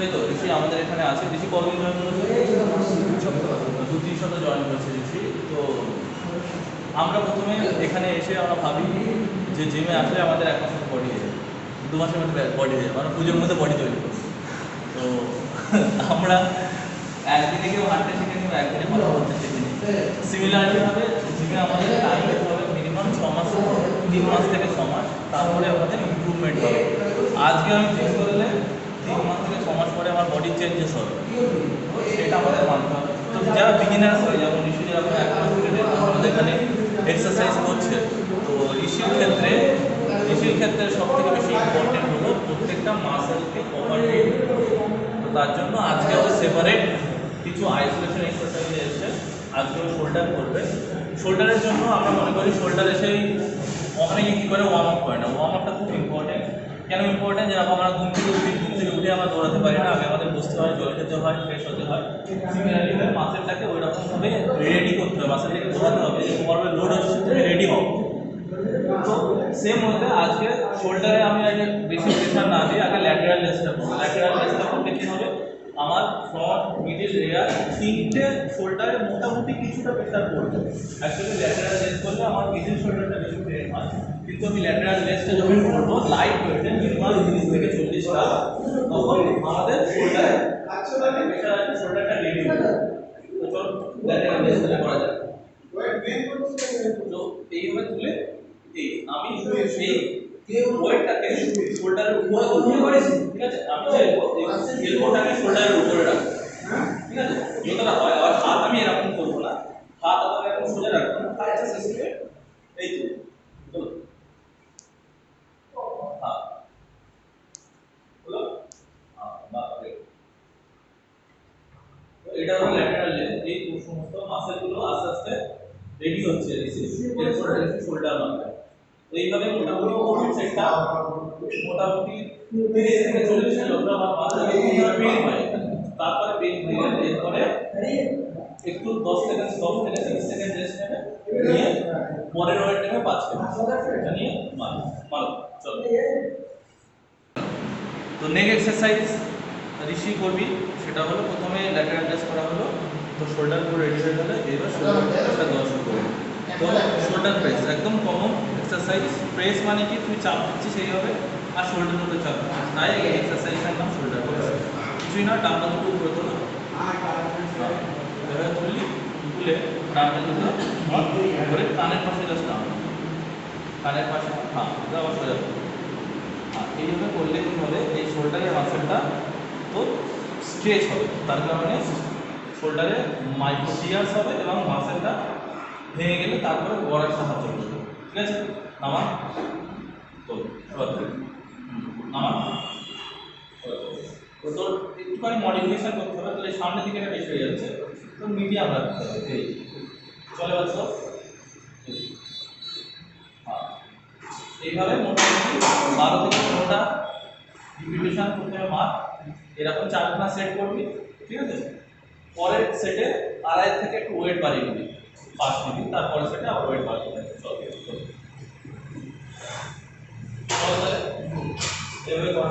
তাই তো ঋষি আমাদের এখানে আছে। ঋষি কতদিন জয়েন করেছে? 2-3 সপ্তাহ জয়েন করেছে ঋষি। তো আমরা প্রথমে এখানে এসে আমরা ভাবি যে জিমে আসলে আমাদের 1 মাসের বডি হয়ে যাবে, 2 মাসের মধ্যে বডি হয়ে যাবে, মানে পুজোর মধ্যে বডি তৈরি করবো। তো আমরা একদিনে কেউ হাঁটতে শিখে নিব, একদিনে কথা বলতে শিখে নিই। সিমিলারলি ভাবে জিমে আমাদের টাইম দিতে হবে মিনিমাম 6 মাস, 3 মাস থেকে 6 মাস, তারপরে আমাদের ইমপ্রুভমেন্ট হবে। আজকে আমি জিম করলে 3 মাস থেকে 6 মাস পরে আমার বডি চেঞ্জেস হবে, সেটা আমাদের মানতে হবে। তো যারা বিগিনার্স হয়, যেমন ঋষি যেরকম 1 মাস থেকে 1.5 মাস আমাদের এখানে এক্সারসাইজ করছে, তো ঋষির ক্ষেত্রে সব থেকে বেশি ইম্পর্টেন্ট হলো প্রত্যেকটা মাসেলকে কভার করতে হবে। তো তার জন্য আজকে ও সেপারেট কিছু আইসোলেশন এক্সারসাইজ এসেছে, আজকে ও শোল্ডার করবে। শোল্ডারের জন্য আমরা মনে করি শোল্ডারে সেই অনেকে কী করে ওয়ার্ম আপ করে না, ওয়ার্ম আপটা খুব ইম্পর্টেন্ট। কেন ইম্পর্টেন্ট? যেরকম আমরা ঘুম থেকে উঠে আমরা দৌড়াতে পারি না, আগে আমাদের বসতে হয়, জল খেতে হয়, ফ্রেশ হতে হয়। সিমিলারলি মাসেলটাকে ওই রকমভাবে রেডি করতে হবে, মাসেলটাকে দৌড়াতে হবে যে তোমার লোড হচ্ছে, তুমি রেডি হও। তো সেম মধ্যে আজকে শোল্ডারে আমি আগে বেশি প্রেশার না দিই, আগে ল্যাটেরাল রেস্টটা করবো। ল্যাটেরাল রেস্টটা করতে কী হবে, আমার ফ্রন্ট, মিডিল, রেয়ার 3টে শোল্ডারে মোটামুটি কিছুটা প্রেশার পড়বে। অ্যাকচুয়ালি ল্যাটেরাল রেস্ট করলে আমার মিডিল শোল্ডারটা বেশি পেন হয়, কিন্তু আমি ল্যাটেরাল রেস্টটা যখন করবো লাইট ওয়েটে মিনিমাম 30 থেকে 40টা, তখন আমাদের শোল্ডারে প্রেশার আছে, শোল্ডারটা রেডি হয়ে যাবে। তো চল ল্যাটেরাল রেস্টটা করা যাক। তো এইভাবে তুলে আমি এই ওয়েটটাকে শোল্ডারের উপরে করেছি, ঠিক আছে? আমি এলবোটাকে শোল্ডারের উপরে রাখবো, ঠিক আছে? যতটা হয়। আর হাত আমি এরকম করবো না, হাত আমাকে এরকম সোজা রাখবো না, হাতটা শেষে এই তো হ্যাঁ হলো, হ্যাঁ বাপরে। তো এটা হলো ল্যাটেরাল লেগ। এই সমস্ত মাসেলগুলো আস্তে আস্তে রেডি হচ্ছে এরপরে শোল্ডার মারবে। এইভাবে মোটামুটি কোন সেটটা মোটামুটি 30 থেকে 40 মিনিট আমার মাথায় পেন হয়, তারপরে পেন হয়ে গেলে এরপরে একটু 10 থেকে 30 সেকেন্ড রেস্ট নেবে, নিয়ে পরের ওয়েট নেবে 5 মিনিট, নিয়ে মারো চলো। তো নেক এক্সারসাইজ ঋষি করবি, সেটা হলো প্রথমে ল্যাটেরাল রেস্ট করা হলো। তো শোল্ডার পুরো রেডি হয়ে গেলে এবার শোল্ডার প্রেসটা দেওয়া শুরু করবো। তো শোল্ডার প্রেস একদম কমন এক্সারসাইজ। প্রেস মানে কি, তুমি চাপ দিচ্ছি সেইভাবে, আর শোল্ডারের উপরে চাপ দিচ্ছি, তাই এই এক্সারসাইজটার নাম শোল্ডার প্রেস। কিছুই না, ডাম্বেল দুটো উপরে তোলো, এভাবে তুলে ডাম্বেল দুটো করে কানের পাশে জাস্ট নাও, কানের পাশে, হ্যাঁ আবার সোজা করো। এইভাবে করলে কী হবে, এই শোল্ডারের মাসেলটা তো স্ট্রেচ হবে, তার কারণে শোল্ডারে মাইক্রোটিয়ার্স হবে এবং মাসেলটা ভেঙে গেলে তারপরে গড়ার সাহায্য করবে, ঠিক আছে? নামা তো নামা। তো তোর একটুখানি মডিফিকেশন করতে হবে, তাহলে সামনের দিকে এটা বেশি হয়ে যাচ্ছে, তো মিডিয়াম রাখতে হবে। এই চলে বাচ্চ, হ্যাঁ এইভাবে মোটামুটি 12 থেকে 15টা রিপিটেশন করতে হবে। মার এরকম 4-5 সেট করবি, ঠিক আছে? পরের সেটে আড়াই থেকে একটু ওয়েট বাড়িয়ে দিবি, 5 দিবি, তারপরে সেটে আবার ওয়েট বাড়িয়ে দিবি। চল এভাবে করা